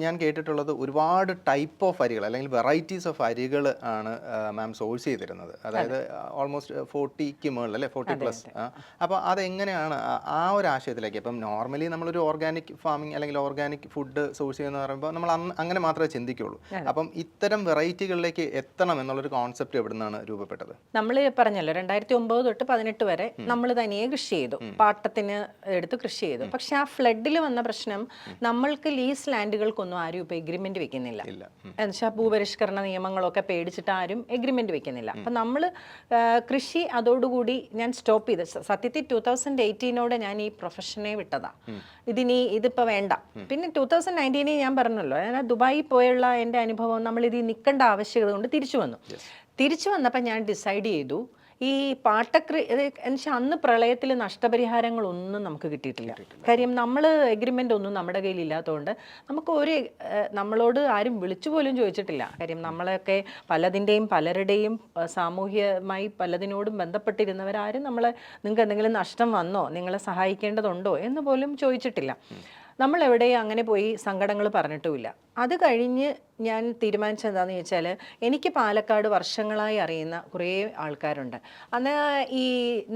ഞാൻ കേട്ടിട്ടുള്ളത് ഒരുപാട് ടൈപ്പ് ഓഫ് അരികൾ അല്ലെങ്കിൽ വെറൈറ്റീസ് ഓഫ് അരികൾ ആണ് മാം സോഴ്സ് ചെയ്തിരുന്നത്. അതായത് ഓൾമോസ്റ്റ് 40ക്ക് മുകളിൽ അല്ലേ, 40+. അപ്പോൾ അതെങ്ങനെയാണ് ആ ഒരു ആശയത്തിലേക്ക്? ഇപ്പം നോർമലി നമ്മളൊരു ഓർഗാനിക് ഫാമിംഗ് അല്ലെങ്കിൽ ഓർഗാനിക് ഫുഡ് സോഴ്സ് ചെയ്യുന്ന പറയുമ്പോൾ നമ്മൾ അങ്ങനെ മാത്രമേ ചിന്തിക്കുള്ളൂ. അപ്പം ഇത്തരം വെറൈറ്റികളിലേക്ക് എത്തണം എന്നുള്ളൊരു കോൺസെപ്റ്റ് എവിടെ നിന്നാണ് രൂപപ്പെട്ടത്? നമ്മൾ പറഞ്ഞല്ലോ 2009 തൊട്ട് 18 വരെ നമ്മൾ തനിയെ കൃഷി ചെയ്തു, പാട്ടത്തിന് എടുത്ത് കൃഷി ചെയ്തു. പക്ഷെ ആ ഫ്ലഡിൽ വന്ന പ്രശ്നം, നമ്മൾക്ക് ലീസ് ലാൻഡുകൾക്കൊന്നും ആരും ഇപ്പോൾ എഗ്രിമെന്റ് വെക്കുന്നില്ല. എന്നുവെച്ചാൽ ഭൂപരിഷ്കരണ നിയമങ്ങളൊക്കെ പേടിച്ചിട്ട് ആരും എഗ്രിമെന്റ് വെക്കുന്നില്ല. അപ്പം നമ്മൾ കൃഷി അതോടുകൂടി ഞാൻ സ്റ്റോപ്പ് ചെയ്ത്. സത്യത്തിൽ 2018 ഞാൻ ഈ പ്രൊഫഷനെ വിട്ടതാ. ഇതിപ്പോൾ വേണ്ട. പിന്നെ 2019 ഞാൻ പറഞ്ഞല്ലോ, ഞാൻ ദുബായിൽ പോയുള്ള എൻ്റെ അനുഭവം, നമ്മളിത് നിൽക്കേണ്ട ആവശ്യകത കൊണ്ട് തിരിച്ചു വന്നപ്പോൾ ഞാൻ ഡിസൈഡ് ചെയ്തു, ഈ എന്നുവെച്ചാൽ അന്ന് പ്രളയത്തിൽ നഷ്ടപരിഹാരങ്ങളൊന്നും നമുക്ക് കിട്ടിയിട്ടില്ല. കാര്യം നമ്മൾ എഗ്രിമെൻ്റ് ഒന്നും നമ്മുടെ കയ്യിലില്ലാത്തതുകൊണ്ട് നമുക്ക് നമ്മളോട് ആരും വിളിച്ചു പോലും ചോദിച്ചിട്ടില്ല. കാര്യം നമ്മളൊക്കെ പലരുടെയും സാമൂഹ്യമായി പലതിനോടും ബന്ധപ്പെട്ടിരുന്നവരാരും നിങ്ങൾക്ക് എന്തെങ്കിലും നഷ്ടം വന്നോ, നിങ്ങളെ സഹായിക്കേണ്ടതുണ്ടോ എന്ന് പോലും ചോദിച്ചിട്ടില്ല. നമ്മളെവിടെയും അങ്ങനെ പോയി സങ്കടങ്ങൾ പറഞ്ഞിട്ടുമില്ല. അത് കഴിഞ്ഞ് ഞാൻ തീരുമാനിച്ചത് എന്താണെന്ന് ചോദിച്ചാൽ, എനിക്ക് പാലക്കാട് വർഷങ്ങളായി അറിയുന്ന കുറേ ആൾക്കാരുണ്ട്. അന്ന് ഈ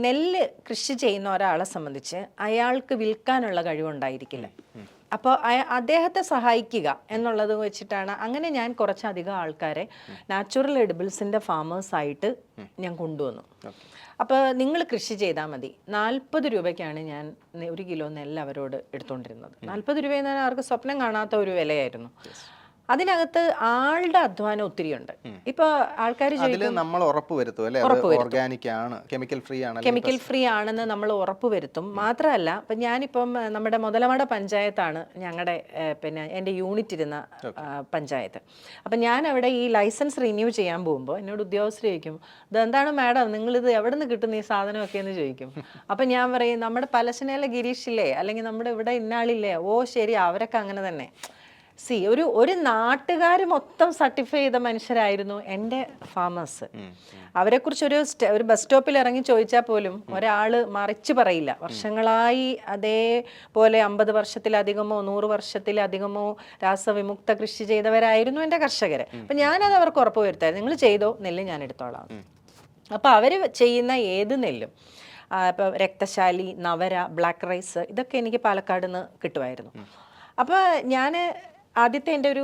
നെല്ല് കൃഷി ചെയ്യുന്ന ഒരാളെ സംബന്ധിച്ച് അയാൾക്ക് വിൽക്കാനുള്ള കഴിവുണ്ടായിരിക്കില്ല. അപ്പോൾ അദ്ദേഹത്തെ സഹായിക്കുക എന്നുള്ളത് വെച്ചിട്ടാണ് അങ്ങനെ ഞാൻ കുറച്ചധികം ആൾക്കാരെ നാച്ചുറൽ എഡിബിൾസിൻ്റെ ഫാമേഴ്സായിട്ട് ഞാൻ കൊണ്ടുവന്നു. അപ്പോൾ നിങ്ങൾ കൃഷി ചെയ്താൽ മതി. 40 രൂപയ്ക്കാണ് ഞാൻ 1 കിലോ നെല്ല് അവരോട് എടുത്തുകൊണ്ടിരുന്നത്. 40 രൂപ എന്ന് പറഞ്ഞാൽ അവർക്ക് സ്വപ്നം കാണാത്ത ഒരു വിലയായിരുന്നു. അതിനകത്ത് ആളുടെ അധ്വാനം ഒത്തിരി ഉണ്ട്. ഇപ്പൊ ആൾക്കാർ നമ്മൾ കെമിക്കൽ ഫ്രീ ആണെന്ന് നമ്മൾ ഉറപ്പുവരുത്തും. മാത്രമല്ല, ഇപ്പം ഞാനിപ്പം നമ്മുടെ മുതലമട പഞ്ചായത്താണ് ഞങ്ങളുടെ എൻ്റെ യൂണിറ്റ് ഇരുന്ന പഞ്ചായത്ത്. അപ്പം ഞാൻ അവിടെ ഈ ലൈസൻസ് റിന്യൂ ചെയ്യാൻ പോകുമ്പോൾ എന്നോട് ഉദ്യോഗസ്ഥർ ചോദിക്കും, ഇതെന്താണ് മാഡം, നിങ്ങളിത് എവിടെ നിന്ന് കിട്ടുന്ന ഈ സാധനമൊക്കെ എന്ന് ചോദിക്കും. അപ്പം ഞാൻ പറയും, നമ്മുടെ പലശനയിലെ ഗിരീഷില്ലേ, അല്ലെങ്കിൽ നമ്മുടെ ഇവിടെ ഇന്നാളില്ലേ, ഓ ശരി, അവരൊക്കെ അങ്ങനെ തന്നെ. ഒരു നാട്ടുകാർ മൊത്തം സർട്ടിഫൈ ചെയ്ത മനുഷ്യരായിരുന്നു എൻ്റെ ഫാമേഴ്സ്. അവരെക്കുറിച്ച് ഒരു ബസ് സ്റ്റോപ്പിൽ ഇറങ്ങി ചോദിച്ചാൽ പോലും ഒരാൾ മറിച്ച് പറയില്ല. വർഷങ്ങളായി അതേപോലെ 50 വർഷത്തിലധികമോ 100 വർഷത്തിലധികമോ രാസവിമുക്ത കൃഷി ചെയ്തവരായിരുന്നു എൻ്റെ കർഷകർ. അപ്പം ഞാനത് അവർക്ക് ഉറപ്പ് വരുത്തായിരുന്നു, നിങ്ങൾ ചെയ്തോ, നെല്ല് ഞാൻ എടുത്തോളാം. അപ്പോൾ അവർ ചെയ്യുന്ന ഏത് നെല്ലും, ഇപ്പോൾ രക്തശാലി, നവര, ബ്ലാക്ക് റൈസ്, ഇതൊക്കെ എനിക്ക് പാലക്കാട് നിന്ന് കിട്ടുമായിരുന്നു. അപ്പോൾ ഞാൻ ആദ്യത്തെ എൻ്റെ ഒരു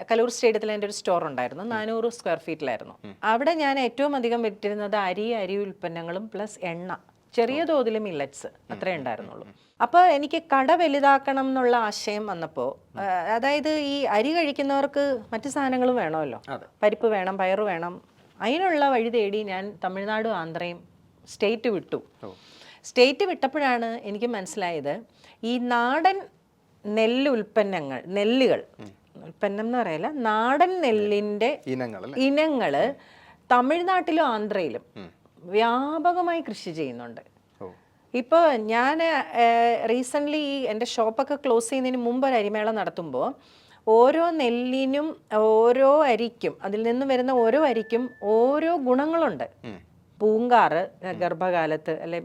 കലൂർ സ്റ്റേഡിയത്തിൽ എൻ്റെ ഒരു സ്റ്റോർ ഉണ്ടായിരുന്നു. 400 സ്ക്വയർ ഫീറ്റിലായിരുന്നു. അവിടെ ഞാൻ ഏറ്റവും അധികം വിറ്റിരുന്നത് അരി ഉൽപ്പന്നങ്ങളും പ്ലസ് എണ്ണ, ചെറിയ തോതിൽ മില്ലറ്റ്സ്, അത്രേ ഉണ്ടായിരുന്നുള്ളൂ. അപ്പോൾ എനിക്ക് കട വലുതാക്കണം എന്നുള്ള ആശയം വന്നപ്പോൾ, അതായത് ഈ അരി കഴിക്കുന്നവർക്ക് മറ്റു സാധനങ്ങളും വേണമല്ലോ, പരിപ്പ് വേണം, പയറ് വേണം. അതിനുള്ള വഴി തേടി ഞാൻ തമിഴ്നാടും ആന്ധ്രയും സ്റ്റേറ്റ് വിട്ടപ്പോഴാണ് എനിക്ക് മനസ്സിലായത്, ഈ നാടൻ നെല്ലുകൾ ഉൽപ്പന്നം എന്ന് പറയല, നാടൻ നെല്ലിൻ്റെ ഇനങ്ങള് തമിഴ്നാട്ടിലും ആന്ധ്രയിലും വ്യാപകമായി കൃഷി ചെയ്യുന്നുണ്ട്. ഇപ്പോൾ ഞാൻ റീസെൻ്റ്ലി എൻ്റെ ഷോപ്പൊക്കെ ക്ലോസ് ചെയ്യുന്നതിന് മുമ്പ് ഒരു അരിമേള നടത്തുമ്പോൾ ഓരോ നെല്ലിനും ഓരോ അരിക്കും, അതിൽ നിന്ന് വരുന്ന ഓരോ അരിക്കും ഓരോ ഗുണങ്ങളുണ്ട്. പൂങ്കാറ് ഗർഭകാലത്ത് അല്ലെ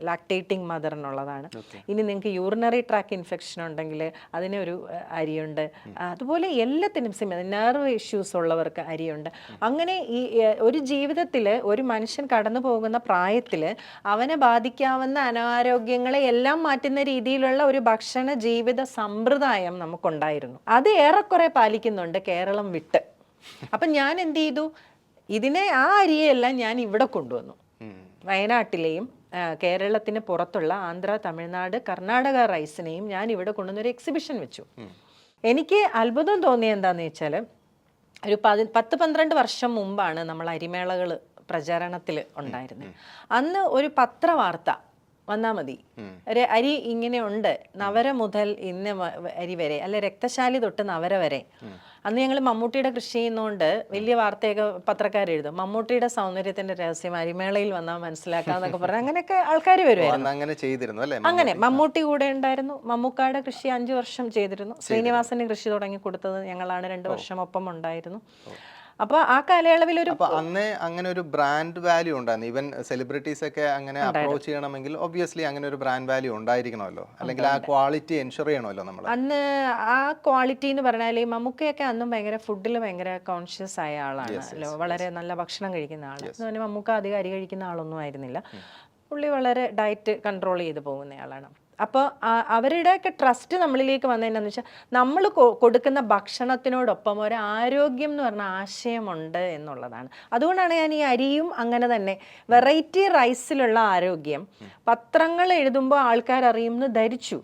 ലാക്ടേറ്റിംഗ് മദറിനുള്ളതാണ്. ഇനി നിങ്ങൾക്ക് യൂറിനറി ട്രാക്ക് ഇൻഫെക്ഷൻ ഉണ്ടെങ്കിൽ അതിനൊരു അരിയുണ്ട്. അതുപോലെ എല്ലാത്തിനും നെർവ് ഇഷ്യൂസ് ഉള്ളവർക്ക് അരിയുണ്ട്. അങ്ങനെ ഈ ഒരു ജീവിതത്തിൽ ഒരു മനുഷ്യൻ കടന്നു പോകുന്ന പ്രായത്തിൽ അവനെ ബാധിക്കാവുന്ന അനാരോഗ്യങ്ങളെ എല്ലാം മാറ്റുന്ന രീതിയിലുള്ള ഒരു ഭക്ഷണ ജീവിത സമ്പ്രദായം നമുക്കുണ്ടായിരുന്നു. അത് ഏറെക്കുറെ പാലിക്കുന്നുണ്ട് കേരളം വിട്ട്. അപ്പം ഞാൻ എന്ത് ചെയ്തു, ആ അരിയെല്ലാം ഞാൻ ഇവിടെ കൊണ്ടുവന്നു. വയനാട്ടിലെയും കേരളത്തിന് പുറത്തുള്ള ആന്ധ്ര, തമിഴ്നാട്, കർണാടക റൈസിനെയും ഞാൻ ഇവിടെ കൊണ്ടുവന്നൊരു എക്സിബിഷൻ വെച്ചു. എനിക്ക് അത്ഭുതം തോന്നിയ എന്താണെന്ന് വെച്ചാൽ, ഒരു 10-12 വർഷം മുമ്പാണ് നമ്മൾ അരിമേളകൾ പ്രചാരണത്തിൽ ഉണ്ടായിരുന്നത്. അന്ന് ഒരു പത്രവാർത്ത വന്നാൽ മതി, അരി ഇങ്ങനെ ഉണ്ട്, നവര മുതൽ ഇന്ന അരി വരെ, അല്ലെ രക്തശാലി തൊട്ട് നവര വരെ. അന്ന് ഞങ്ങൾ മമ്മൂട്ടിയുടെ കൃഷി ചെയ്യുന്നതുകൊണ്ട് വലിയ വാർത്തയൊക്കെ പത്രക്കാരെഴുതും, മമ്മൂട്ടിയുടെ സൗന്ദര്യത്തിന്റെ രഹസ്യം അരിമേളയിൽ വന്നാൽ മനസ്സിലാക്കാന്നൊക്കെ പറഞ്ഞ് അങ്ങനെയൊക്കെ ആൾക്കാർ വരുമായിരുന്നു. അങ്ങനെ മമ്മൂട്ടി കൂടെ ഉണ്ടായിരുന്നു. മമ്മൂക്കായുടെ കൃഷി 5 വർഷം ചെയ്തിരുന്നു. ശ്രീനിവാസന്റെ കൃഷി തുടങ്ങി കൊടുത്തത് ഞങ്ങളാണ്. 2 വർഷം ഒപ്പം ഉണ്ടായിരുന്നു. അപ്പോൾ ആ കാലയളവിൽ ഒരു അപ്പൊ അന്നേ അങ്ങനെ ഒരു ബ്രാൻഡ് വാല്യൂ ഉണ്ടായിരുന്നു. ഈവൻ സെലിബ്രിറ്റീസ് ഒക്കെ അങ്ങനെ അപ്രോച്ച് ചെയ്യണമെങ്കിൽ ഒബ്വിയസ്ലി അങ്ങനെ ഒരു ബ്രാൻഡ് വാല്യൂ ഉണ്ടായിരിക്കണമല്ലോ, അല്ലെങ്കിൽ ആ ക്വാളിറ്റി എൻഷുർ ചെയ്യണമല്ലോ നമ്മൾ. അന്ന് ആ ക്വാളിറ്റി എന്ന് പറഞ്ഞാൽ മമ്മൂക്കയൊക്കെ അന്നും ഭയങ്കര ഫുഡിൽ ഭയങ്കര കോൺഷ്യസ് ആയ ആളാണ്, വളരെ നല്ല ഭക്ഷണം കഴിക്കുന്ന ആൾ. എന്ന് പറഞ്ഞാൽ മമ്മൂക്ക അധികം അരി കഴിക്കുന്ന ആളൊന്നും ആയിരുന്നില്ല, പുള്ളി വളരെ ഡയറ്റ് കൺട്രോൾ ചെയ്ത് പോകുന്ന ആളാണ്. അപ്പോൾ അവരുടെയൊക്കെ ട്രസ്റ്റ് നമ്മളിലേക്ക് വന്നതെന്നു വെച്ചാൽ നമ്മൾ കൊടുക്കുന്ന ഭക്ഷണത്തിനോടൊപ്പം ഒരു ആരോഗ്യം എന്ന് പറഞ്ഞ ആശയമുണ്ട് എന്നുള്ളതാണ്. അതുകൊണ്ടാണ് ഞാൻ ഈ അരിയും അങ്ങനെ തന്നെ വെറൈറ്റി റൈസിലുള്ള ആരോഗ്യം പത്രങ്ങൾ എഴുതുമ്പോൾ ആൾക്കാർ അറിയുമെന്ന് ധരിച്ചു.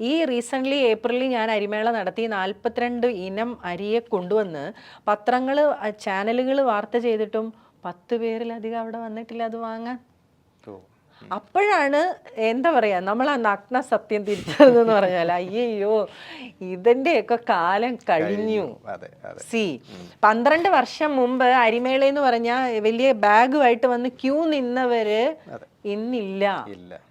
ഈ റീസെൻ്റ്ലി ഏപ്രിലിൽ ഞാൻ അരിമേള നടത്തി 42 ഇനം അരിയെ കൊണ്ടുവന്ന് പത്രങ്ങൾ ചാനലുകൾ വാർത്ത ചെയ്തിട്ടും 10 പേരിലധികം അവിടെ വന്നിട്ടില്ല അത് വാങ്ങാൻ. അപ്പോഴാണ് എന്താ പറയാ നമ്മൾ ആ നഗ്ന സത്യം തിരിച്ചതെന്ന് പറഞ്ഞാൽ അയ്യോ ഇതിൻ്റെയൊക്കെ കാലം കഴിഞ്ഞു. സി 12 വർഷം മുമ്പ് അരിമേളയെന്ന് പറഞ്ഞാൽ വലിയ ബാഗുമായിട്ട് വന്ന് ക്യൂ നിന്നവര് ഇന്നില്ല.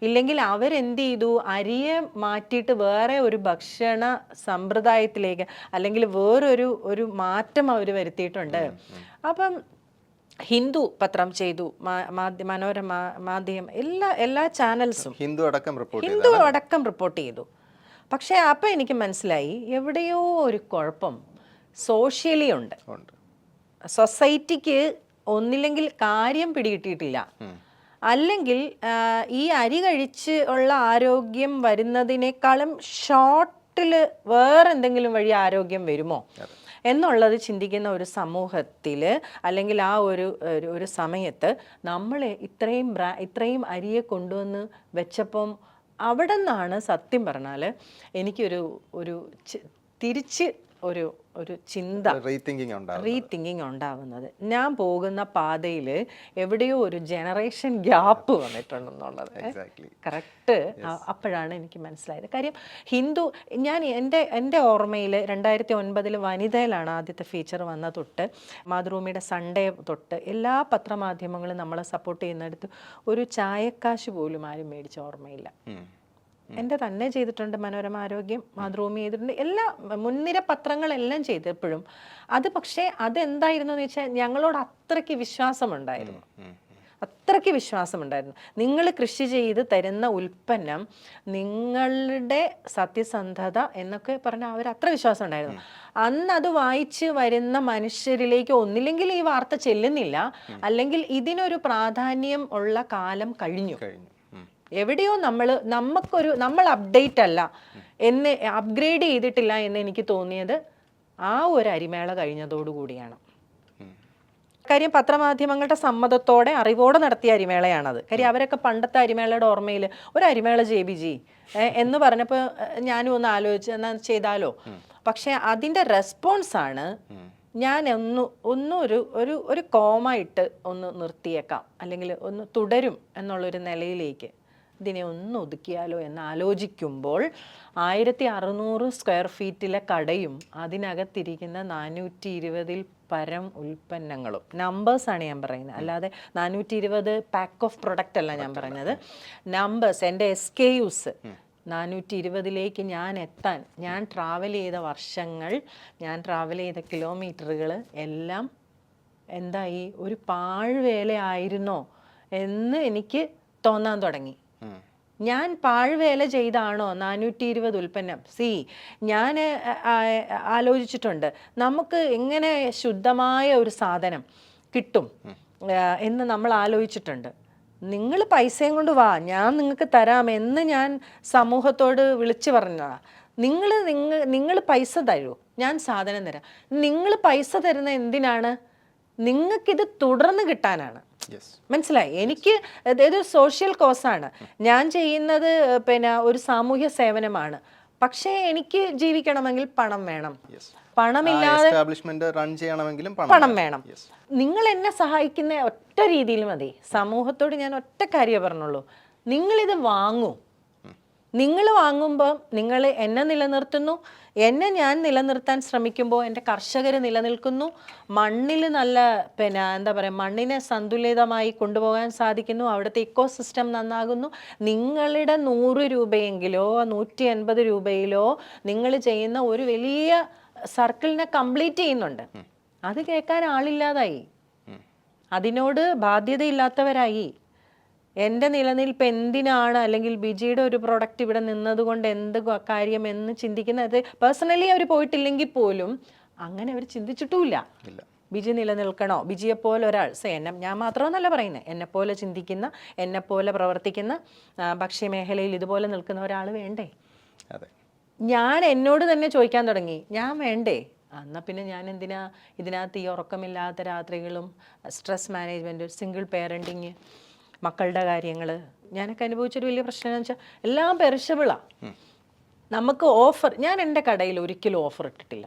ഇല്ലെങ്കിൽ അവരെന്ത് ചെയ്തു, അരിയെ മാറ്റിയിട്ട് വേറെ ഒരു ഭക്ഷണ സമ്പ്രദായത്തിലേക്ക് അല്ലെങ്കിൽ വേറൊരു മാറ്റം അവർ വരുത്തിയിട്ടുണ്ട്. അപ്പം ഹിന്ദു പത്രം ചെയ്തു, മനോരമ, മാധ്യമം, എല്ലാ ചാനൽസും ഹിന്ദു അടക്കം റിപ്പോർട്ട് ചെയ്തു. പക്ഷേ അപ്പം എനിക്ക് മനസ്സിലായി എവിടെയോ ഒരു കുഴപ്പം സോഷ്യലി ഉണ്ട്. സൊസൈറ്റിക്ക് ഒന്നില്ലെങ്കിൽ കാര്യം പിടികിട്ടിയിട്ടില്ല, അല്ലെങ്കിൽ ഈ അരി കഴിച്ച് ഉള്ള ആരോഗ്യം വരുന്നതിനേക്കാളും ഷോർട്ടിൽ വേറെന്തെങ്കിലും വഴി ആരോഗ്യം വരുമോ എന്നുള്ളത് ചിന്തിക്കുന്ന ഒരു സമൂഹത്തിൽ അല്ലെങ്കിൽ ആ ഒരു സമയത്ത് നമ്മൾ ഇത്രയും അരിയെ കൊണ്ടുവന്ന് വെച്ചപ്പം അവിടെ നിന്നാണ് സത്യം പറഞ്ഞാൽ എനിക്കൊരു തിരിച്ച് ഒരു ചിന്ത റീതിങ്കിങ് ഉണ്ടാവുന്നത്. ഞാൻ പോകുന്ന പാതയിൽ എവിടെയോ ഒരു ജനറേഷൻ ഗ്യാപ്പ് വന്നിട്ടുണ്ടെന്നുള്ളത് കറക്റ്റ് അപ്പോഴാണ് എനിക്ക് മനസ്സിലായത്. കാര്യം ഞാൻ എൻ്റെ ഓർമ്മയിൽ 2009 വനിതയിലാണ് ആദ്യത്തെ ഫീച്ചർ വന്ന തൊട്ട് മാതൃഭൂമിയുടെ സൺഡേ തൊട്ട് എല്ലാ പത്രമാധ്യമങ്ങളും നമ്മളെ സപ്പോർട്ട് ചെയ്യുന്നിടത്ത് ഒരു ചായക്കാശ് പോലും ആരും മേടിച്ച ഓർമ്മയില്ല. എൻ്റെ തന്നെ ചെയ്തിട്ടുണ്ട്, മനോരമ ആരോഗ്യം, മാതൃഭൂമി ചെയ്തിട്ടുണ്ട്, എല്ലാ മുൻനിര പത്രങ്ങളെല്ലാം ചെയ്തപ്പോഴും അത് പക്ഷേ അതെന്തായിരുന്നു എന്ന് വെച്ചാൽ ഞങ്ങളോട് അത്രയ്ക്ക് വിശ്വാസമുണ്ടായിരുന്നു. നിങ്ങൾ കൃഷി ചെയ്ത് തരുന്ന ഉൽപ്പന്നം നിങ്ങളുടെ സത്യസന്ധത എന്നൊക്കെ പറഞ്ഞാൽ അവർ അത്ര വിശ്വാസം ഉണ്ടായിരുന്നു. അന്ന് അത് വായിച്ച് വരുന്ന മനുഷ്യരിലേക്ക് ഒന്നില്ലെങ്കിൽ ഈ വാർത്ത ചെല്ലുന്നില്ല, അല്ലെങ്കിൽ ഇതിനൊരു പ്രാധാന്യം ഉള്ള കാലം കഴിഞ്ഞു. എവിടെയോ നമ്മൾ അപ്ഡേറ്റ് അല്ല എന്ന് അപ്ഗ്രേഡ് ചെയ്തിട്ടില്ല എന്ന് എനിക്ക് തോന്നിയത് ആ ഒരു അരിമേള കഴിഞ്ഞതോടുകൂടിയാണ്. കാര്യം പത്രമാധ്യമങ്ങളുടെ സമ്മതത്തോടെ അറിവോടെ നടത്തിയ അരിമേളയാണത്. കാര്യം അവരൊക്കെ പണ്ടത്തെ അരിമേളയുടെ ഓർമ്മയിൽ ഒരു അരിമേള JBG എന്ന് പറഞ്ഞപ്പോൾ ഞാനും ഒന്ന് ആലോചിച്ച് എന്നാൽ ചെയ്താലോ. പക്ഷെ അതിൻ്റെ റെസ്പോൺസാണ് ഞാൻ ഒരു കോമായിട്ട് ഒന്ന് നിർത്തിയേക്കാം, അല്ലെങ്കിൽ ഒന്ന് തുടരും എന്നുള്ളൊരു നിലയിലേക്ക് ഇതിനെ ഒന്ന് ഒതുക്കിയാലോ എന്ന് ആലോചിക്കുമ്പോൾ 1600 സ്ക്വയർ ഫീറ്റിലെ കടയും അതിനകത്തിരിക്കുന്ന 420 പരം ഉൽപ്പന്നങ്ങളും, നമ്പേഴ്സാണ് ഞാൻ പറയുന്നത്, അല്ലാതെ 420 പാക്ക് ഓഫ് പ്രൊഡക്റ്റ് അല്ല ഞാൻ പറഞ്ഞത്, നമ്പേഴ്സ്, എൻ്റെ SKUs 420 ഞാൻ എത്താൻ ഞാൻ ട്രാവൽ ചെയ്ത വർഷങ്ങൾ, ഞാൻ ട്രാവൽ ചെയ്ത കിലോമീറ്ററുകൾ എല്ലാം എന്തായി ഒരു പാഴ്വേലയായിരുന്നോ എന്ന് എനിക്ക് തോന്നാൻ തുടങ്ങി. ഞാൻ പാഴ്വേല ചെയ്താണോ 420 ഉൽപ്പന്നം? ഞാൻ ആലോചിച്ചിട്ടുണ്ട് നമുക്ക് എങ്ങനെ ശുദ്ധമായ ഒരു സാധനം കിട്ടും എന്ന് നമ്മൾ ആലോചിച്ചിട്ടുണ്ട്. നിങ്ങൾ പൈസയും കൊണ്ട് വാ, ഞാൻ നിങ്ങൾക്ക് തരാം എന്ന് ഞാൻ സമൂഹത്തോട് വിളിച്ചു പറഞ്ഞതാണ്. നിങ്ങൾ പൈസ തരൂ, ഞാൻ സാധനം തരാം. നിങ്ങൾ പൈസ തരുന്ന എന്തിനാണ്? നിങ്ങൾക്കിത് തുടർന്ന് കിട്ടാനാണ്. മനസ്സിലായി? എനിക്ക് ഇതൊരു സോഷ്യൽ കോസാണ്, ഞാൻ ചെയ്യുന്നത് ഒരു സാമൂഹ്യ സേവനമാണ്. പക്ഷേ എനിക്ക് ജീവിക്കണമെങ്കിൽ പണം വേണം, പണമില്ലാതെ പണം വേണം. നിങ്ങൾ എന്നെ സഹായിക്കുന്ന ഒറ്റ രീതിയിൽ മതി. സമൂഹത്തോട് ഞാൻ ഒറ്റ കാര്യമേ പറഞ്ഞുള്ളൂ, നിങ്ങളിത് വാങ്ങൂ. നിങ്ങൾ വാങ്ങുമ്പോൾ നിങ്ങൾ എന്നെ നിലനിർത്തുന്നു, എന്നെ ഞാൻ നിലനിർത്താൻ ശ്രമിക്കുമ്പോൾ എൻ്റെ കർഷകർ നിലനിൽക്കുന്നു, മണ്ണിൽ നല്ല എന്താ പറയുക, മണ്ണിനെ സന്തുലിതമായി കൊണ്ടുപോകാൻ സാധിക്കുന്നു, അവിടുത്തെ ഇക്കോസിസ്റ്റം നന്നാകുന്നു. നിങ്ങളുടെ 100 രൂപയെങ്കിലോ 180 രൂപയിലോ നിങ്ങൾ ചെയ്യുന്ന ഒരു വലിയ സർക്കിളിനെ കംപ്ലീറ്റ് ചെയ്യുന്നുണ്ട്. അത് കേൾക്കാൻ ആളില്ലാതായി, അതിനോട് ബാധ്യതയില്ലാത്തവരായി. എൻ്റെ നിലനിൽപ്പ് എന്തിനാണ്, അല്ലെങ്കിൽ ബിജിയുടെ ഒരു പ്രൊഡക്റ്റ് ഇവിടെ നിന്നതുകൊണ്ട് എന്ത് കാര്യം എന്ന് ചിന്തിക്കുന്നത് പേഴ്സണലി അവർ പോയിട്ടില്ലെങ്കിൽ പോലും അങ്ങനെ അവർ ചിന്തിച്ചിട്ടുമില്ല. ബിജി നിലനിൽക്കണോ, ബിജിയെപ്പോലെ ഒരാൾ ഞാൻ മാത്രമെന്നല്ല പറയുന്നത്, എന്നെപ്പോലെ ചിന്തിക്കുന്ന, എന്നെപ്പോലെ പ്രവർത്തിക്കുന്ന, ഭക്ഷ്യമേഖലയിൽ ഇതുപോലെ നിൽക്കുന്ന ഒരാൾ വേണ്ടേ? ഞാൻ എന്നോട് തന്നെ ചോദിക്കാൻ തുടങ്ങി, ഞാൻ വേണ്ടേ? എന്നാൽ പിന്നെ ഞാൻ എന്തിനാ ഇതിനകത്ത് ഈ ഉറക്കമില്ലാത്ത രാത്രികളും, സ്ട്രെസ് മാനേജ്മെൻറ്റ്, സിംഗിൾ പേരൻറ്റിങ്, മക്കളുടെ കാര്യങ്ങൾ. ഞാനൊക്കെ അനുഭവിച്ചൊരു വലിയ പ്രശ്നം എന്ന് വെച്ചാൽ എല്ലാം പെരിഷബിളാണ്. നമുക്ക് ഓഫർ, ഞാൻ എൻ്റെ കടയിൽ ഒരിക്കലും ഓഫർ ഇട്ടിട്ടില്ല.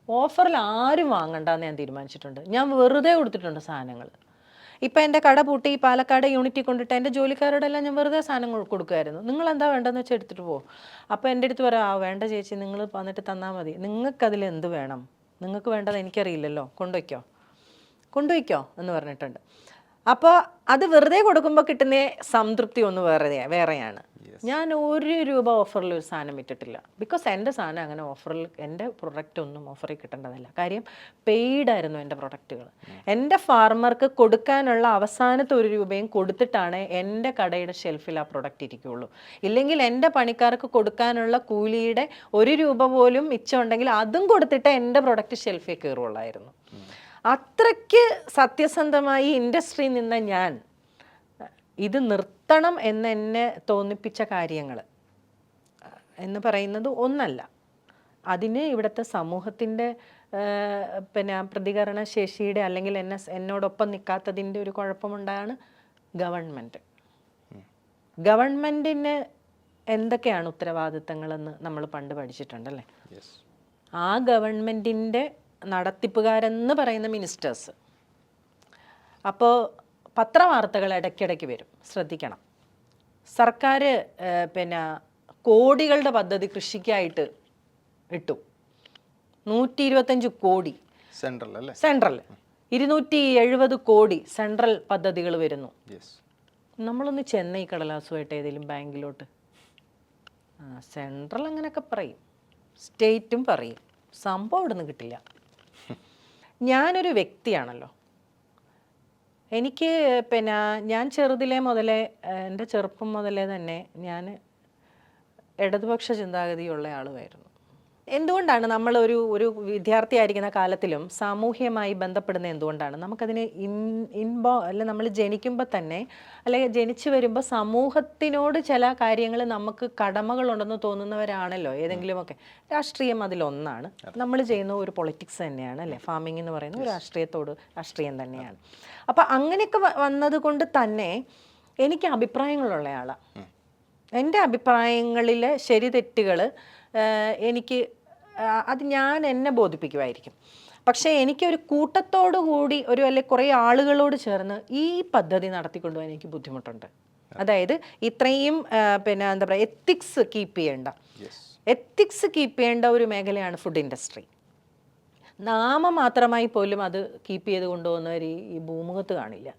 ഓഫറിൽ ആരും വാങ്ങണ്ടെന്ന് ഞാൻ തീരുമാനിച്ചിട്ടുണ്ട്. ഞാൻ വെറുതെ കൊടുത്തിട്ടുണ്ട് സാധനങ്ങൾ. ഇപ്പം എൻ്റെ കട പൂട്ടി പാലക്കാട് യൂണിറ്റിൽ കൊണ്ടിട്ട് എൻ്റെ ജോലിക്കാരോടെല്ലാം ഞാൻ വെറുതെ സാധനങ്ങൾ കൊടുക്കുമായിരുന്നു. നിങ്ങൾ എന്താ വേണ്ടതെന്ന് വെച്ചാൽ എടുത്തിട്ട് പോകും. അപ്പോൾ എൻ്റെ അടുത്ത് പറയാം, വേണ്ട ചേച്ചി നിങ്ങൾ വന്നിട്ട് തന്നാൽ മതി, നിങ്ങൾക്കതിൽ എന്ത് വേണം, നിങ്ങൾക്ക് വേണ്ടത് എനിക്കറിയില്ലല്ലോ, കൊണ്ടുവയ്ക്കോ എന്ന് പറഞ്ഞിട്ടുണ്ട്. അപ്പോൾ അത് വെറുതെ കൊടുക്കുമ്പോൾ കിട്ടുന്ന സംതൃപ്തി ഒന്ന് വേറെയാണ്. ഞാൻ 1 രൂപ ഓഫറിൽ ഒരു സാധനം ഇട്ടിട്ടില്ല. ബിക്കോസ് എൻ്റെ സാധനം അങ്ങനെ ഓഫറിൽ, എൻ്റെ പ്രൊഡക്റ്റ് ഒന്നും ഓഫറിൽ കിട്ടേണ്ടതല്ല. കാര്യം പെയ്ഡായിരുന്നു എൻ്റെ പ്രൊഡക്റ്റുകൾ. എൻ്റെ ഫാർമർക്ക് കൊടുക്കാനുള്ള അവസാനത്തെ 1 രൂപയും കൊടുത്തിട്ടാണ് എൻ്റെ കടയുടെ ഷെൽഫിൽ ആ പ്രൊഡക്റ്റ് ഇരിക്കുകയുള്ളൂ. ഇല്ലെങ്കിൽ എൻ്റെ പണിക്കാർക്ക് കൊടുക്കാനുള്ള കൂലിയുടെ 1 രൂപ പോലും മിച്ചമുണ്ടെങ്കിൽ അതും കൊടുത്തിട്ട് എൻ്റെ പ്രൊഡക്റ്റ് ഷെൽഫിൽ കയറുള്ളായിരുന്നു. അത്രയ്ക്ക് സത്യസന്ധമായി ഇൻഡസ്ട്രിയിൽ നിന്ന ഞാൻ ഇത് നിർത്തണം എന്നെ തോന്നിപ്പിച്ച കാര്യങ്ങൾ എന്ന് പറയുന്നത് ഒന്നല്ല. അതിന് ഇവിടുത്തെ സമൂഹത്തിൻ്റെ പ്രതികരണ ശേഷിയുടെ, അല്ലെങ്കിൽ എന്നോടൊപ്പം നിൽക്കാത്തതിൻ്റെ ഒരു കുഴപ്പമുണ്ടാണ് ഗവൺമെൻറ്റിന് എന്തൊക്കെയാണ് ഉത്തരവാദിത്തങ്ങളെന്ന് നമ്മൾ പണ്ട് പഠിച്ചിട്ടുണ്ടല്ലേ. ആ ഗവൺമെൻറ്റിൻ്റെ നടത്തിപ്പുകാരെന്ന് പറയുന്ന മിനിസ്റ്റേഴ്സ്. അപ്പോൾ പത്രവാർത്തകൾ ഇടയ്ക്കിടയ്ക്ക് വരും, ശ്രദ്ധിക്കണം. സർക്കാർ കോടികളുടെ പദ്ധതി കൃഷിക്കായിട്ട് ഇട്ടു, 125 കോടി സെൻട്രൽ, 270 കോടി സെൻട്രൽ പദ്ധതികൾ വരുന്നു. നമ്മളൊന്ന് ചെന്നൈ കടലാസുമായിട്ട് ഏതെങ്കിലും ബാങ്കിലോട്ട്, സെൻട്രൽ അങ്ങനെയൊക്കെ പറയും, സ്റ്റേറ്റും പറയും, സംഭവം ഇവിടെ നിന്ന് കിട്ടില്ല. ഞാനൊരു വ്യക്തിയാണല്ലോ, എനിക്ക് ഞാൻ ചെറുതിലേ മുതലേ, എൻ്റെ ചെറുപ്പം മുതലേ തന്നെ ഞാൻ ഇടതുപക്ഷ ചിന്താഗതിയുള്ള ആളുമായിരുന്നു. എന്തുകൊണ്ടാണ് നമ്മൾ ഒരു വിദ്യാർത്ഥിയായിരിക്കുന്ന കാലത്തിലും സാമൂഹ്യമായി ബന്ധപ്പെടുന്നത്? എന്തുകൊണ്ടാണ് നമുക്കതിന് അല്ല, നമ്മൾ ജനിക്കുമ്പോൾ തന്നെ, അല്ലെങ്കിൽ ജനിച്ചു വരുമ്പോൾ സമൂഹത്തിനോട് ചില കാര്യങ്ങൾ നമുക്ക് കടമകളുണ്ടെന്ന് തോന്നുന്നവരാണല്ലോ ഏതെങ്കിലുമൊക്കെ. രാഷ്ട്രീയം അതിലൊന്നാണ്. നമ്മൾ ചെയ്യുന്ന ഒരു പൊളിറ്റിക്സ് തന്നെയാണ് അല്ലേ. ഫാമിംഗ് എന്ന് പറയുന്ന ഒരു രാഷ്ട്രീയം തന്നെയാണ്. അപ്പം അങ്ങനെയൊക്കെ വന്നത് കൊണ്ട് തന്നെ എനിക്ക് അഭിപ്രായങ്ങളുള്ള ആളാണ്. എൻ്റെ അഭിപ്രായങ്ങളിൽ ശരി തെറ്റുകൾ എനിക്ക് അത് ഞാൻ എന്നെ ബോധിപ്പിക്കുമായിരിക്കും. പക്ഷേ എനിക്കൊരു കൂട്ടത്തോടു കൂടി അല്ലെങ്കിൽ കുറേ ആളുകളോട് ചേർന്ന് ഈ പദ്ധതി നടത്തിക്കൊണ്ടുപോകാൻ എനിക്ക് ബുദ്ധിമുട്ടുണ്ട്. അതായത് ഇത്രയും എന്താ പറയുക, എത്തിക്സ് കീപ്പ് ചെയ്യേണ്ട ഒരു മേഖലയാണ് ഫുഡ് ഇൻഡസ്ട്രി. നാമമാത്രമായി പോലും അത് കീപ്പ് ചെയ്ത് കൊണ്ടുപോകുന്നവർ ഈ ഭൂമുഖത്ത് കാണില്ല.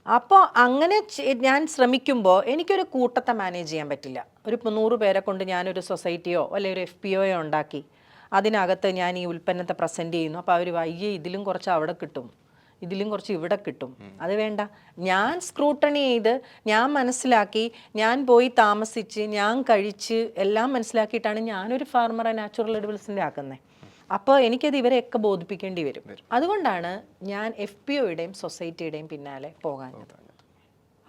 അപ്പോൾ അങ്ങനെ ഞാൻ ശ്രമിക്കുമ്പോൾ എനിക്കൊരു കൂട്ടത്തെ മാനേജ് ചെയ്യാൻ പറ്റില്ല. ഒരു 100 പേരെ കൊണ്ട് ഞാനൊരു സൊസൈറ്റിയോ അല്ലെങ്കിൽ ഒരു FPO ഉണ്ടാക്കി അതിനകത്ത് ഞാൻ ഈ ഉൽപ്പന്നത്തെ പ്രസൻറ്റ് ചെയ്യുന്നു. അപ്പോൾ അവർ വയ്യേ ഇതിലും കുറച്ച് അവിടെ കിട്ടും, ഇതിലും കുറച്ച് ഇവിടെ കിട്ടും. അത് വേണ്ട, ഞാൻ സ്ക്രൂട്ടണി ചെയ്ത്, ഞാൻ മനസ്സിലാക്കി, ഞാൻ പോയി താമസിച്ച്, ഞാൻ കഴിച്ച് എല്ലാം മനസ്സിലാക്കിയിട്ടാണ് ഞാനൊരു ഫാർമറെ നാച്ചുറൽ എഡിബിൾസിൻ്റെ ആക്കുന്നത്. അപ്പോൾ എനിക്കത് ഇവരെയൊക്കെ ബോധിപ്പിക്കേണ്ടി വരും. അതുകൊണ്ടാണ് ഞാൻ FPOയുടെയും സൊസൈറ്റിയുടെയും പിന്നാലെ പോകാനുള്ളത്.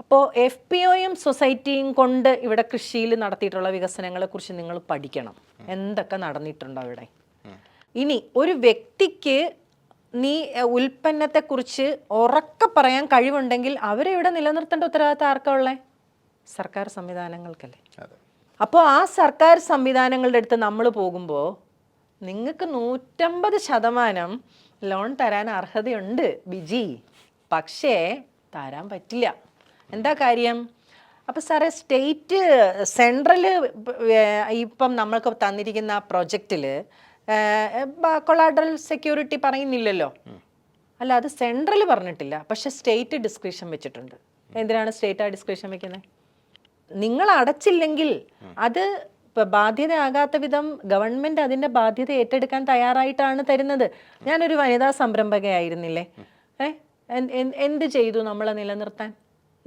അപ്പോൾ FPOയും സൊസൈറ്റിയും കൊണ്ട് ഇവിടെ കൃഷിയിൽ നടത്തിയിട്ടുള്ള വികസനങ്ങളെക്കുറിച്ച് നിങ്ങൾ പഠിക്കണം, എന്തൊക്കെ നടന്നിട്ടുണ്ടോ ഇവിടെ. ഇനി ഒരു വ്യക്തിക്ക് നീ ഉൽപ്പന്നത്തെക്കുറിച്ച് ഉറക്കെ പറയാൻ കഴിവുണ്ടെങ്കിൽ അവരെ ഇവിടെ നിലനിർത്തേണ്ട ഉത്തരവാദിത്തം ആർക്കാ ഉള്ളേ? സർക്കാർ സംവിധാനങ്ങൾക്കല്ലേ. അപ്പോൾ ആ സർക്കാർ സംവിധാനങ്ങളുടെ അടുത്ത് നമ്മൾ പോകുമ്പോൾ നിങ്ങൾക്ക് 150% ലോൺ തരാൻ അർഹതയുണ്ട് ബിജി, പക്ഷേ തരാൻ പറ്റില്ല. എന്താ കാര്യം? അപ്പോൾ സാറേ, സെൻട്രൽ ഇപ്പം നമ്മൾക്ക് തന്നിരിക്കുന്ന പ്രൊജക്റ്റിൽ കൊളാട്രൽ സെക്യൂരിറ്റി പറയുന്നില്ലല്ലോ. അല്ല, അത് സെൻട്രൽ പറഞ്ഞിട്ടില്ല, പക്ഷെ സ്റ്റേറ്റ് ഡിസ്ക്രിപ്ഷൻ വെച്ചിട്ടുണ്ട്. എന്തിനാണ് സ്റ്റേറ്റ് ആ ഡിസ്ക്രിപ്ഷൻ വെക്കുന്നത്? നിങ്ങൾ അടച്ചില്ലെങ്കിൽ അത് ബാധ്യതയാകാത്ത വിധം ഗവൺമെന്റ് അതിന്റെ ബാധ്യത ഏറ്റെടുക്കാൻ തയ്യാറായിട്ടാണ് തരുന്നത്. ഞാനൊരു വനിതാ സംരംഭകയായിരുന്നില്ലേ, എന്ത് ചെയ്തു നമ്മളെ നിലനിർത്താൻ?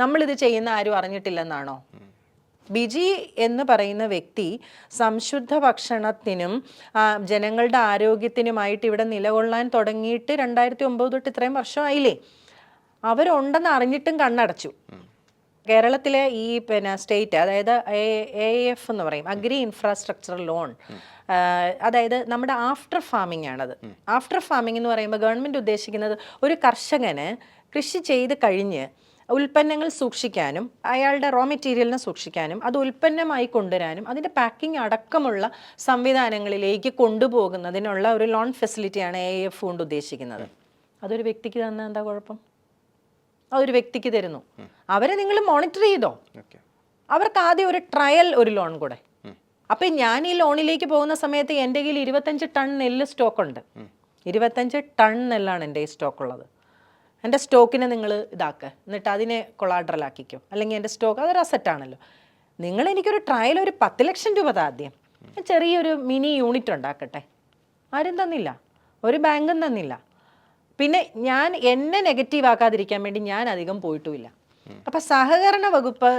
നമ്മളിത് ചെയ്യുന്ന ആരും അറിഞ്ഞിട്ടില്ലെന്നാണോ? ബിജി എന്ന് പറയുന്ന വ്യക്തി സംശുദ്ധ ഭക്ഷണത്തിനും ജനങ്ങളുടെ ആരോഗ്യത്തിനുമായിട്ട് ഇവിടെ നിലകൊള്ളാൻ തുടങ്ങിയിട്ട് 2009 തൊട്ട് ഇത്രയും വർഷമായില്ലേ. അവരുണ്ടെന്ന് അറിഞ്ഞിട്ടും കണ്ണടച്ചു. കേരളത്തിലെ ഈ സ്റ്റേറ്റ്, അതായത് AIF എന്ന് പറയും, അഗ്രി ഇൻഫ്രാസ്ട്രക്ചർ ലോൺ, അതായത് നമ്മുടെ ആഫ്റ്റർ ഫാമിംഗ് ആണത്. ആഫ്റ്റർ ഫാമിംഗ് എന്ന് പറയുമ്പോൾ ഗവൺമെൻറ് ഉദ്ദേശിക്കുന്നത് ഒരു കർഷകന് കൃഷി ചെയ്ത് കഴിഞ്ഞ് ഉൽപ്പന്നങ്ങൾ സൂക്ഷിക്കാനും അയാളുടെ റോ മെറ്റീരിയലിനെ സൂക്ഷിക്കാനും അത് ഉൽപ്പന്നമായി കൊണ്ടുവരാനും അതിൻ്റെ പാക്കിംഗ് അടക്കമുള്ള സംവിധാനങ്ങളിലേക്ക് കൊണ്ടുപോകുന്നതിനുള്ള ഒരു ലോൺ ഫെസിലിറ്റിയാണ് AIF കൊണ്ട് ഉദ്ദേശിക്കുന്നത്. അതൊരു വ്യക്തിക്ക് തന്നാൽ എന്താ കുഴപ്പം? അതൊരു വ്യക്തിക്ക് തരുന്നു. അവരെ നിങ്ങൾ മോണിറ്റർ ചെയ്തോ? അവർക്ക് ആദ്യം ഒരു ട്രയൽ ഒരു ലോൺ കൂടെ. അപ്പം ഞാൻ ഈ ലോണിലേക്ക് പോകുന്ന സമയത്ത് എൻ്റെ കയ്യിൽ 25 ടൺ നെല്ല് സ്റ്റോക്കുണ്ട്. 25 ടൺ നെല്ലാണ് എൻ്റെ ഈ സ്റ്റോക്കുള്ളത്. എൻ്റെ സ്റ്റോക്കിനെ നിങ്ങൾ ഇതാക്കുക, എന്നിട്ട് അതിനെ കൊളാട്രലാക്കിക്കോ, അല്ലെങ്കിൽ എൻ്റെ സ്റ്റോക്ക് അതൊരു അസറ്റാണല്ലോ. നിങ്ങൾ എനിക്കൊരു ട്രയൽ ഒരു 10 ലക്ഷം രൂപ ആദ്യം, ചെറിയൊരു മിനി യൂണിറ്റ് ഉണ്ടാക്കട്ടെ. ആരും തന്നില്ല, ഒരു ബാങ്കും തന്നില്ല. പിന്നെ ഞാൻ എന്നെ നെഗറ്റീവ് ആക്കാതിരിക്കാൻ വേണ്ടി ഞാൻ അധികം പോയിട്ടുമില്ല. അപ്പം സഹകരണ വകുപ്പ്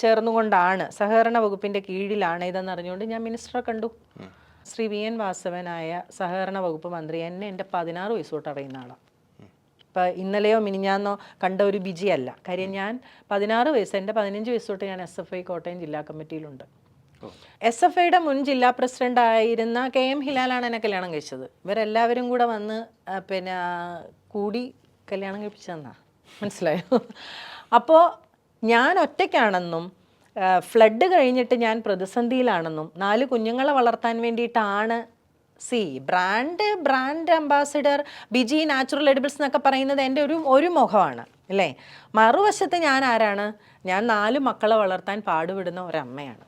ചേർന്നുകൊണ്ടാണ്, സഹകരണ വകുപ്പിൻ്റെ കീഴിലാണ് ഇതെന്ന് അറിഞ്ഞുകൊണ്ട് ഞാൻ മിനിസ്റ്ററെ കണ്ടു. ശ്രീ VN വാസവനായ സഹകരണ വകുപ്പ് മന്ത്രി എന്നെ എൻ്റെ 16 വയസ്സ് തൊട്ട് അറിയുന്ന ആളാണ്. ഇപ്പം ഇന്നലെയോ മിനിഞ്ഞാന്നോ കണ്ട ഒരു ബിജി അല്ല. കാര്യം ഞാൻ 16 വയസ്സ്, എൻ്റെ 15 വയസ്സ് തൊട്ട് ഞാൻ SFI കോട്ടയം ജില്ലാ കമ്മിറ്റിയിലുണ്ട്. SFIയുടെ മുൻ ജില്ലാ പ്രസിഡന്റ് ആയിരുന്ന KM ഹിലാലാണ് എന്നെ കല്യാണം കഴിച്ചത്. ഇവരെല്ലാവരും കൂടെ വന്ന് കൂടി കല്യാണം കഴിപ്പിച്ചതെന്നാ, മനസ്സിലായോ? അപ്പോൾ ഞാൻ ഒറ്റയ്ക്കാണെന്നും ഫ്ലഡ് കഴിഞ്ഞിട്ട് ഞാൻ പ്രതിസന്ധിയിലാണെന്നും 4 കുഞ്ഞുങ്ങളെ വളർത്താൻ വേണ്ടിയിട്ടാണ് ബ്രാൻഡ് അംബാസിഡർ ബിജി നാച്ചുറൽ എഡിബിൾസ് എന്നൊക്കെ പറയുന്നത് എൻ്റെ ഒരു മുഖമാണ് അല്ലേ. മറുവശത്ത് ഞാൻ ആരാണ്? ഞാൻ 4 മക്കളെ വളർത്താൻ പാടുപെടുന്ന ഒരമ്മയാണ്.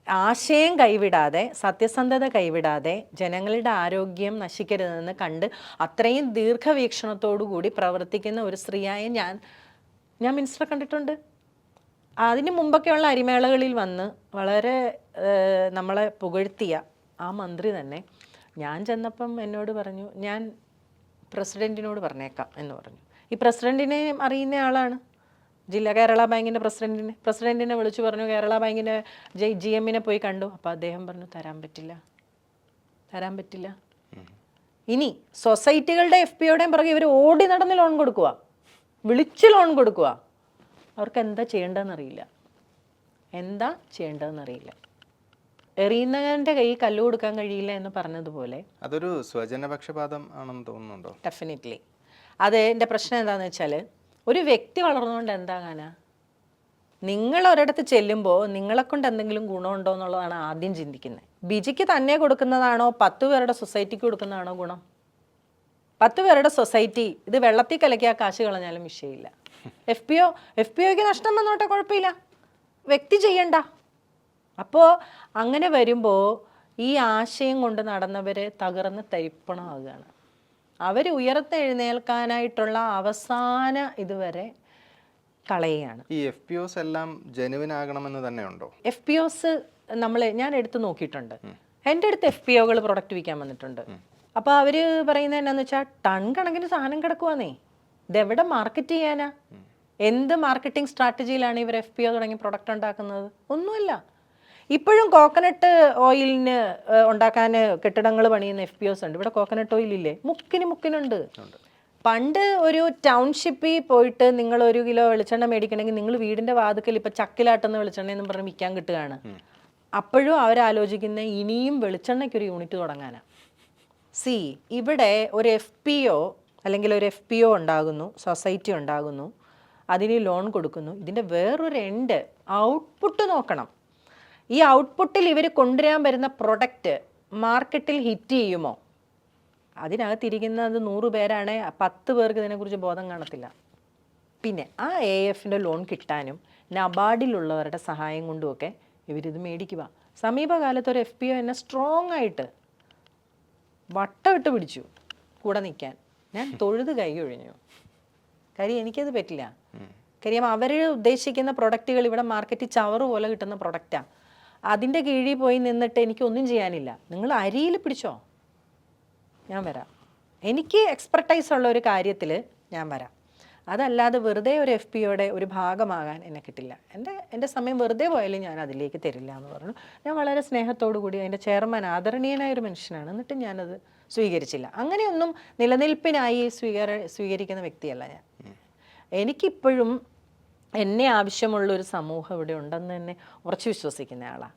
ആശയം കൈവിടാതെ, സത്യസന്ധത കൈവിടാതെ, ജനങ്ങളുടെ ആരോഗ്യം നശിക്കരുതെന്ന് കണ്ട് അത്രയും ദീർഘവീക്ഷണത്തോടു കൂടി പ്രവർത്തിക്കുന്ന ഒരു സ്ത്രീയായ ഞാൻ മിനിസ്റ്ററെ കണ്ടിട്ടുണ്ട്. അതിന് മുമ്പൊക്കെയുള്ള അരിമേളകളിൽ വന്ന് വളരെ നമ്മളെ പുകഴ്ത്തിയ ആ മന്ത്രി തന്നെ ഞാൻ ചെന്നപ്പം എന്നോട് പറഞ്ഞു, ഞാൻ പ്രസിഡൻറ്റിനോട് പറഞ്ഞേക്കാം എന്ന് പറഞ്ഞു. ഈ പ്രസിഡൻറ്റിനെ അറിയുന്ന ആളാണ്, കേരള ബാങ്കിൻ്റെ പ്രസിഡൻറ്റിനെ വിളിച്ചു പറഞ്ഞു, കേരള ബാങ്കിൻ്റെ GM പോയി കണ്ടു. അപ്പോൾ അദ്ദേഹം പറഞ്ഞു തരാൻ പറ്റില്ല. ഇനി സൊസൈറ്റികളുടെ FPOയുടെയും പുറകെ ഇവർ ഓടി നടന്ന് ലോൺ കൊടുക്കുക, വിളിച്ച് ലോൺ കൊടുക്കുക. അവർക്ക് എന്താ ചെയ്യേണ്ടതെന്നറിയില്ല. എറിയുന്നവൻ്റെ കൈ കല്ല് കൊടുക്കാൻ കഴിയില്ല എന്ന് പറഞ്ഞതുപോലെ അതൊരു സ്വജനപക്ഷപാതം ആണെന്ന് തോന്നുന്നുണ്ടോ? ഡെഫിനറ്റ്ലി. അത് എൻ്റെ പ്രശ്നം എന്താണെന്ന് വെച്ചാൽ, ഒരു വ്യക്തി വളർന്നുകൊണ്ട് എന്താകാനാ? നിങ്ങൾ ഒരിടത്ത് ചെല്ലുമ്പോൾ നിങ്ങളെക്കൊണ്ട് എന്തെങ്കിലും ഗുണമുണ്ടോ എന്നുള്ളതാണ് ആദ്യം ചിന്തിക്കുന്നത്. ബിജിക്ക് തന്നെ കൊടുക്കുന്നതാണോ 10 പേരുടെ സൊസൈറ്റിക്ക് കൊടുക്കുന്നതാണോ ഗുണം? 10 പേരുടെ സൊസൈറ്റി ഇത് വെള്ളത്തിൽ കലക്കി ആ കാശ് കളഞ്ഞാലും വിഷയമില്ല. FPOയ്ക്ക് നഷ്ടം വന്നോട്ടെ, കുഴപ്പമില്ല, വ്യക്തി ചെയ്യണ്ട. അപ്പോൾ അങ്ങനെ വരുമ്പോൾ ഈ ആശയം കൊണ്ട് നടന്നവർ തകർന്ന് തരിപ്പണമാകുകയാണ്. അവർ ഉയർത്തെഴുന്നേൽക്കാനായിട്ടുള്ള അവസാന ഇതുവരെ കളയുകയാണ്. ഈ FPOs എല്ലാം ജെനുവിൻ ആകണമെന്ന് തന്നെ ഉണ്ടോ? FPOs ഞാൻ എടുത്ത് നോക്കിയിട്ടുണ്ട്. എൻ്റെ അടുത്ത് FPOകൾ പ്രൊഡക്റ്റ് വിൽക്കാൻ വന്നിട്ടുണ്ട്. അപ്പോൾ അവർ പറയുന്നത് എന്നാന്ന് വെച്ചാൽ ടൺ കണക്കിന് സാധനം കിടക്കുവാന്നേ, ഇതെവിടെ മാർക്കറ്റ് ചെയ്യാനാ? എന്ത് മാർക്കറ്റിംഗ് സ്ട്രാറ്റജിയിലാണ് ഇവർ FPO തുടങ്ങി പ്രൊഡക്റ്റ് ഉണ്ടാക്കുന്നത്? ഒന്നുമില്ല. ഇപ്പോഴും കോക്കനട്ട് ഓയിലിന് ഉണ്ടാക്കാൻ കെട്ടിടങ്ങൾ പണിയുന്ന FPOs ഉണ്ട്. ഇവിടെ കോക്കനട്ട് ഓയിൽ ഇല്ലേ? മുക്കിനുണ്ട്. പണ്ട് ഒരു ടൗൺഷിപ്പിൽ പോയിട്ട് നിങ്ങൾ 1 കിലോ വെളിച്ചെണ്ണ മേടിക്കണമെങ്കിൽ നിങ്ങൾ വീടിൻ്റെ വാതിക്കൽ ഇപ്പോൾ ചക്കിലാട്ടുന്ന വെളിച്ചെണ്ണ എന്നും പറഞ്ഞ് വിൽക്കാൻ കിട്ടുകയാണ്. അപ്പോഴും അവരാലോചിക്കുന്ന ഇനിയും വെളിച്ചെണ്ണയ്ക്കൊരു യൂണിറ്റ് തുടങ്ങാനാണ്. ഇവിടെ ഒരു FPO അല്ലെങ്കിൽ ഒരു FPO ഉണ്ടാകുന്നു, സൊസൈറ്റി ഉണ്ടാകുന്നു, അതിന് ലോൺ കൊടുക്കുന്നു. ഇതിൻ്റെ വേറൊരു എൻഡ് ഔട്ട്പുട്ട് നോക്കണം. ഈ ഔട്ട്പുട്ടിൽ ഇവർ കൊണ്ടുവരാൻ വരുന്ന പ്രൊഡക്റ്റ് മാർക്കറ്റിൽ ഹിറ്റ് ചെയ്യുമോ? അതിനകത്തിരിക്കുന്നത് 100 പേരാണ്, 10 പേർക്ക് ഇതിനെക്കുറിച്ച് ബോധം കാണത്തില്ല. പിന്നെ ആ AIFൻ്റെ ലോൺ കിട്ടാനും നബാർഡിലുള്ളവരുടെ സഹായം കൊണ്ടുമൊക്കെ ഇവരിത് മേടിക്കുക. സമീപകാലത്ത് ഒരു FPO എന്നെ സ്ട്രോങ് ആയിട്ട് വട്ടമിട്ട് പിടിച്ചു കൂടെ നിൽക്കാൻ. ഞാൻ തൊഴുത് കൈ ഒഴിഞ്ഞു. കാര്യം എനിക്കത് പറ്റില്ല. കാര്യം അവർ ഉദ്ദേശിക്കുന്ന പ്രൊഡക്റ്റുകൾ ഇവിടെ മാർക്കറ്റിൽ ചവറ് പോലെ കിട്ടുന്ന പ്രൊഡക്റ്റാണ്. അതിൻ്റെ കീഴിൽ പോയി നിന്നിട്ട് എനിക്കൊന്നും ചെയ്യാനില്ല, നിങ്ങൾ അരിയിൽ പിടിച്ചോ, ഞാൻ വരാം. എനിക്ക് എക്സ്പെർട്ടൈസ് ഉള്ള ഒരു കാര്യത്തിൽ ഞാൻ വരാം. അതല്ലാതെ വെറുതെ ഒരു FPOയുടെ ഒരു ഭാഗമാകാൻ എന്നെ കിട്ടില്ല. എൻ്റെ സമയം വെറുതെ പോയാലും ഞാൻ അതിലേക്ക് തരില്ല എന്ന് പറഞ്ഞു. ഞാൻ വളരെ സ്നേഹത്തോടു കൂടി, അതിൻ്റെ ചെയർമാൻ ആദരണീയനായ ഒരു മനുഷ്യനാണ്, എന്നിട്ട് ഞാനത് സ്വീകരിച്ചില്ല. അങ്ങനെയൊന്നും നിലനിൽപ്പിനായി സ്വീകരിക്കുന്ന വ്യക്തിയല്ല ഞാൻ. എനിക്കിപ്പോഴും എന്നെ ആവശ്യമുള്ളൊരു സമൂഹം ഇവിടെ ഉണ്ടെന്ന് തന്നെ ഉറച്ചു വിശ്വസിക്കുന്ന ആളാണ്.